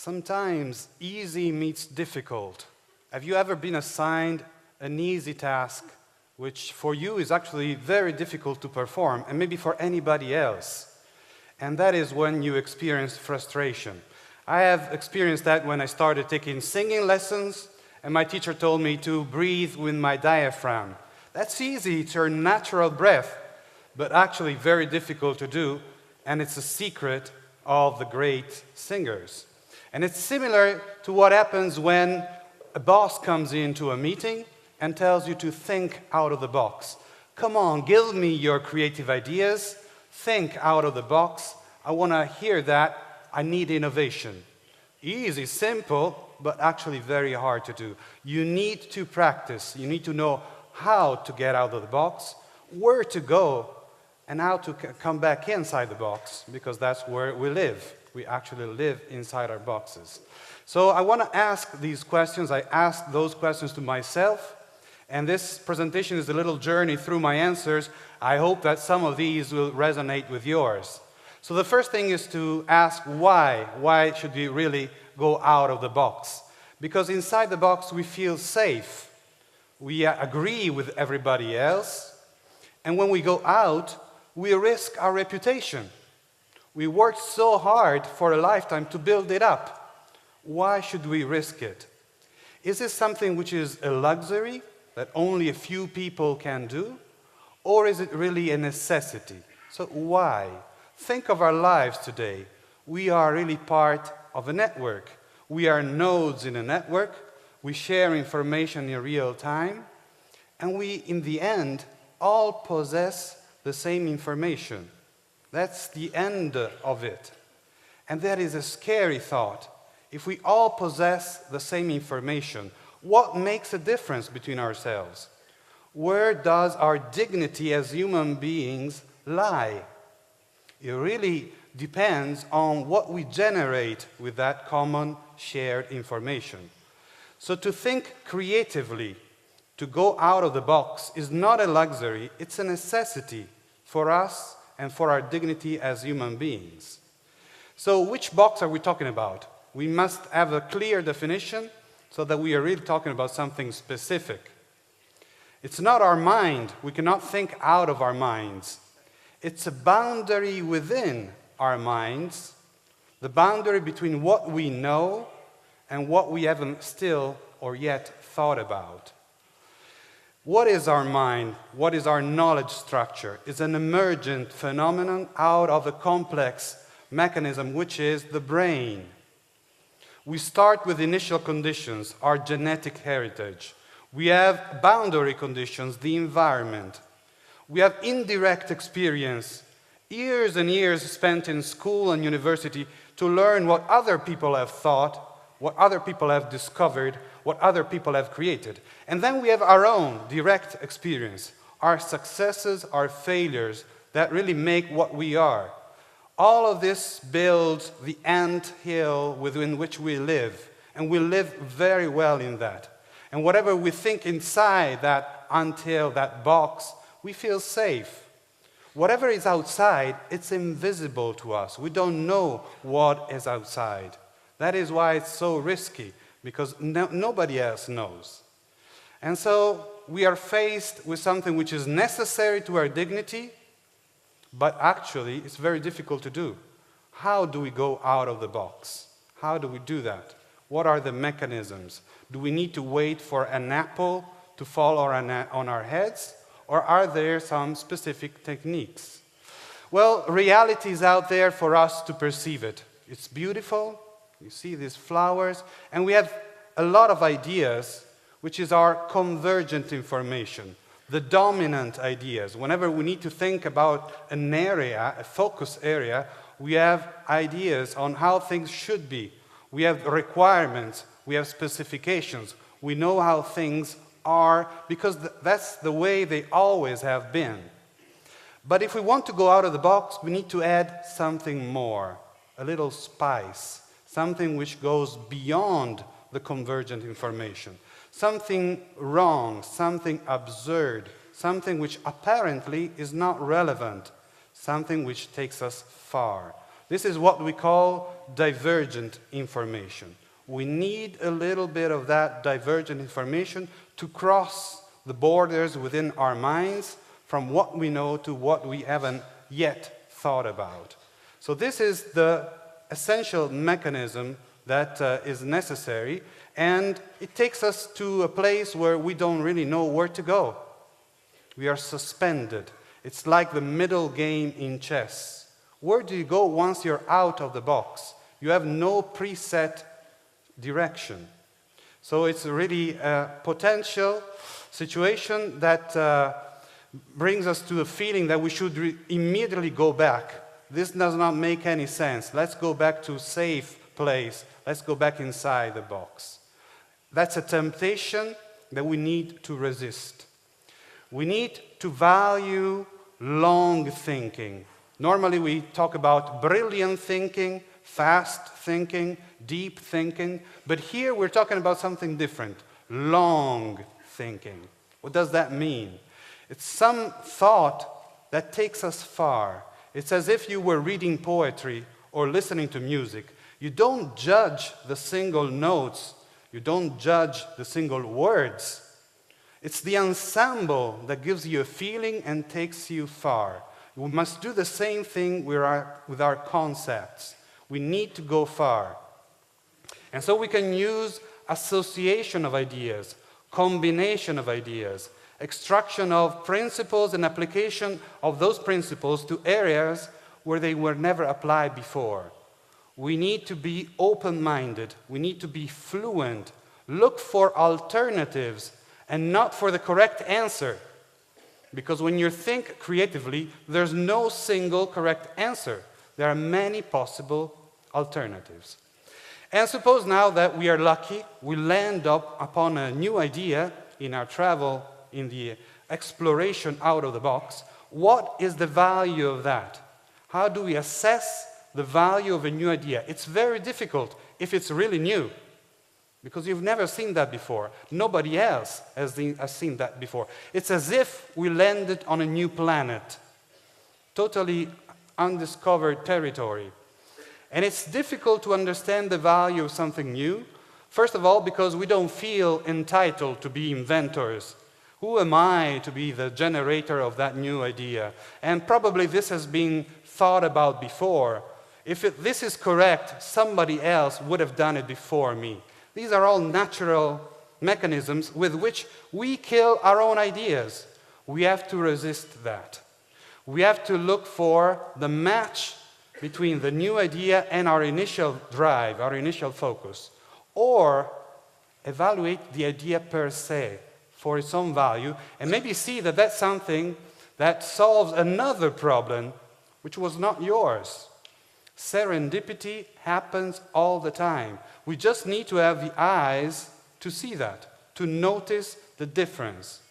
Sometimes easy meets difficult. Have you ever been assigned an easy task which for you is actually very difficult to perform, and maybe for anybody else? And that is when you experience frustration. I have experienced that when I started taking singing lessons, and my teacher told me to breathe with my diaphragm. That's easy, it's your natural breath, but actually very difficult to do, and it's a secret of the great singers. And it's similar to what happens when a boss comes into a meeting and tells you to think out of the box. Come on, give me your creative ideas, think out of the box. I want to hear that. I need innovation. Easy, simple, but actually very hard to do. You need to practice. You need to know how to get out of the box, where to go, and how to come back inside the box, because that's where we live. We actually live inside our boxes. So I want to ask these questions. I asked those questions to myself, and this presentation is a little journey through my answers. I hope that some of these will resonate with yours. So the first thing is to ask why. Why should we really go out of the box? Because inside the box we feel safe. We agree with everybody else. And when we go out, we risk our reputation. We worked so hard for a lifetime to build it up. Why should we risk it? Is this something which is a luxury that only a few people can do? Or is it really a necessity? So why? Think of our lives today. We are really part of a network. We are nodes in a network. We share information in real time. And we, in the end, all possess the same information. That's the end of it. And that is a scary thought. If we all possess the same information, what makes a difference between ourselves? Where does our dignity as human beings lie? It really depends on what we generate with that common shared information. So to think creatively, to go out of the box, is not a luxury, it's a necessity for us and for our dignity as human beings. So which box are we talking about? We must have a clear definition so that we are really talking about something specific. It's not our mind. We cannot think out of our minds. It's a boundary within our minds, the boundary between what we know and what we haven't still or yet thought about. What is our mind? What is our knowledge structure? It's an emergent phenomenon out of a complex mechanism, which is the brain. We start with initial conditions, our genetic heritage. We have boundary conditions, the environment. We have indirect experience, years and years spent in school and university to learn what other people have thought, what other people have discovered, what other people have created. And then we have our own direct experience, our successes, our failures, that really make what we are. All of this builds the ant hill within which we live, and we live very well in that. And whatever we think inside that ant hill, that box, we feel safe. Whatever is outside, it's invisible to us. We don't know what is outside. That is why it's so risky, because nobody else knows. And so we are faced with something which is necessary to our dignity, but actually it's very difficult to do. How do we go out of the box? How do we do that? What are the mechanisms? Do we need to wait for an apple to fall on our heads? Or are there some specific techniques? Well, reality is out there for us to perceive it. It's beautiful. You see these flowers. And we have a lot of ideas, which is our convergent information, the dominant ideas. Whenever we need to think about an area, a focus area, we have ideas on how things should be. We have requirements. We have specifications. We know how things are, because that's the way they always have been. But if we want to go out of the box, we need to add something more, a little spice, something which goes beyond the convergent information, something wrong, something absurd, something which apparently is not relevant, something which takes us far. This is what we call divergent information. We need a little bit of that divergent information to cross the borders within our minds from what we know to what we haven't yet thought about. So this is the essential mechanism that is necessary, and it takes us to a place where we don't really know where to go. We are suspended. It's like the middle game in chess. Where do you go once you're out of the box? You have no preset direction. So it's really a potential situation that brings us to a feeling that we should immediately go back. This does not make any sense. Let's go back to a safe place. Let's go back inside the box. That's a temptation that we need to resist. We need to value long thinking. Normally we talk about brilliant thinking, fast thinking, deep thinking, but here we're talking about something different, long thinking. What does that mean? It's some thought that takes us far. It's as if you were reading poetry or listening to music. You don't judge the single notes. You don't judge the single words. It's the ensemble that gives you a feeling and takes you far. We must do the same thing with our concepts. We need to go far. And so we can use association of ideas, combination of ideas, extraction of principles and application of those principles to areas where they were never applied before. We need to be open-minded. We need to be fluent. Look for alternatives and not for the correct answer. Because when you think creatively, there's no single correct answer. There are many possible alternatives. And suppose now that we are lucky, we land up upon a new idea in our travel, in the exploration out of the box. What is the value of that? How do we assess the value of a new idea? It's very difficult if it's really new, because you've never seen that before. Nobody else has seen that before. It's as if we landed on a new planet, totally undiscovered territory. And it's difficult to understand the value of something new, first of all, because we don't feel entitled to be inventors. Who am I to be the generator of that new idea? And probably this has been thought about before. If this is correct, somebody else would have done it before me. These are all natural mechanisms with which we kill our own ideas. We have to resist that. We have to look for the match between the new idea and our initial drive, our initial focus, or evaluate the idea per se for its own value, and maybe see that that's something that solves another problem which was not yours. Serendipity happens all the time. We just need to have the eyes to see that, to notice the difference.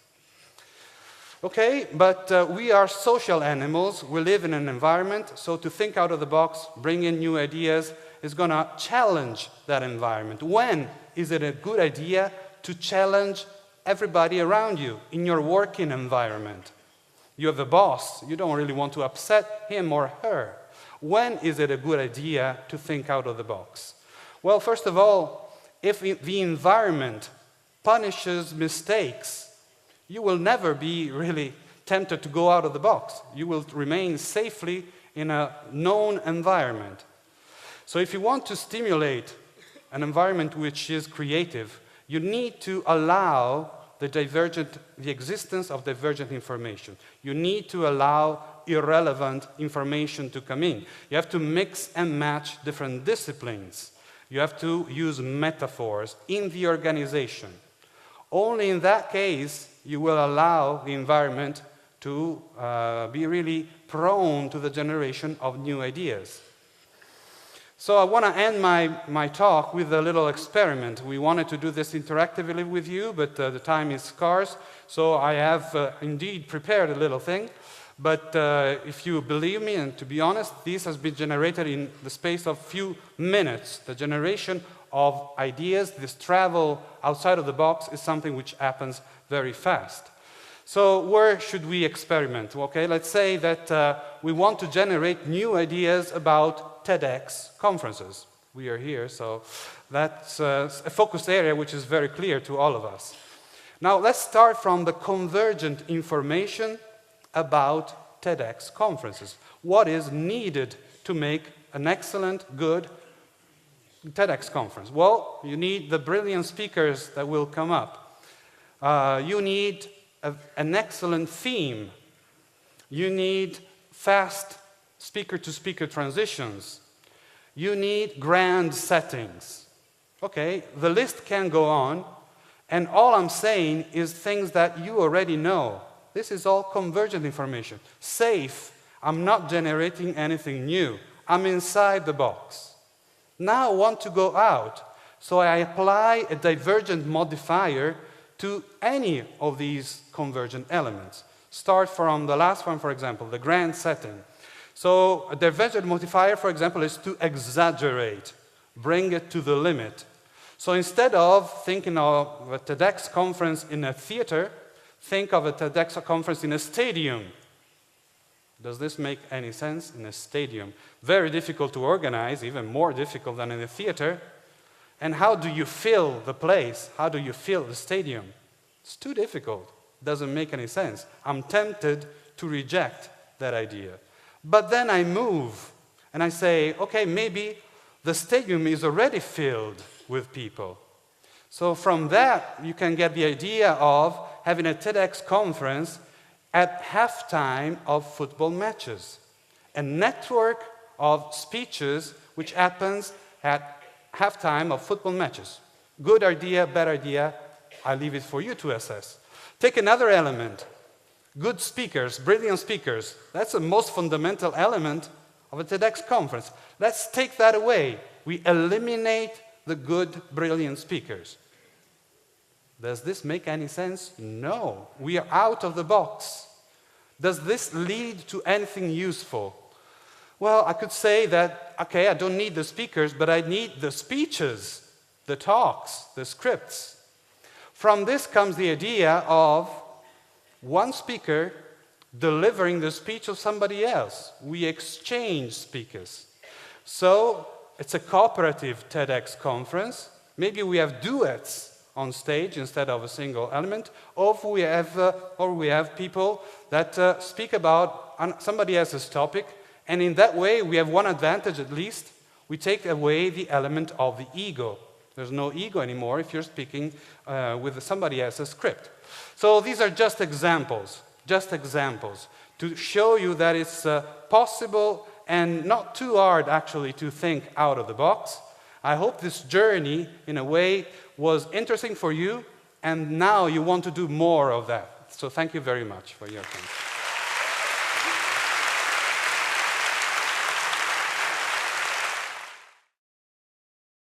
Okay, but we are social animals. We live in an environment, so to think out of the box, bring in new ideas, is going to challenge that environment. When is it a good idea to challenge everybody around you in your working environment? You have a boss. You don't really want to upset him or her. When is it a good idea to think out of the box? Well, first of all, if the environment punishes mistakes, you will never be really tempted to go out of the box. You will remain safely in a known environment. So if you want to stimulate an environment which is creative, you need to allow the existence of divergent information. You need to allow irrelevant information to come in. You have to mix and match different disciplines. You have to use metaphors in the organization. Only in that case, you will allow the environment to be really prone to the generation of new ideas. So I want to end my talk with a little experiment. We wanted to do this interactively with you, but the time is scarce. So I have indeed prepared a little thing. But if you believe me, and to be honest, this has been generated in the space of few minutes. The generation of ideas, this travel outside of the box, is something which happens very fast. So where should we experiment? Okay, let's say that we want to generate new ideas about TEDx conferences. We are here, so that's a focus area which is very clear to all of us. Now let's start from the convergent information about TEDx conferences. What is needed to make an excellent, good TEDx conference? Well, you need the brilliant speakers that will come up. You need an excellent theme. You need fast speaker-to-speaker transitions. You need grand settings. Okay, the list can go on, and all I'm saying is things that you already know. This is all convergent information. Safe, I'm not generating anything new. I'm inside the box. Now I want to go out, so I apply a divergent modifier to any of these convergent elements. Start from the last one, for example, the grand setting. So a divergent modifier, for example, is to exaggerate, bring it to the limit. So instead of thinking of a TEDx conference in a theater, think of a TEDx conference in a stadium. Does this make any sense? In a stadium. Very difficult to organize, even more difficult than in a theater. And how do you fill the place? How do you fill the stadium? It's too difficult. Doesn't make any sense. I'm tempted to reject that idea. But then I move and I say, okay, maybe the stadium is already filled with people. So from that, you can get the idea of having a TEDx conference at halftime of football matches. A network of speeches which happens at halftime of football matches. Good idea, bad idea, I leave it for you to assess. Take another element. Good speakers, brilliant speakers. That's the most fundamental element of a TEDx conference. Let's take that away. We eliminate the good, brilliant speakers. Does this make any sense? No. We are out of the box. Does this lead to anything useful? Well, I could say that, okay, I don't need the speakers, but I need the speeches, the talks, the scripts. From this comes the idea of one speaker delivering the speech of somebody else. We exchange speakers. So it's a cooperative TEDx conference. Maybe we have duets on stage instead of a single element, or we have people that speak about somebody else's topic, and in that way we have one advantage at least. We take away the element of the ego. There's no ego anymore if you're speaking with somebody else's script. So these are just examples to show you that it's possible and not too hard actually to think out of the box. I hope this journey, in a way, was interesting for you, and now you want to do more of that. So thank you very much for your attention.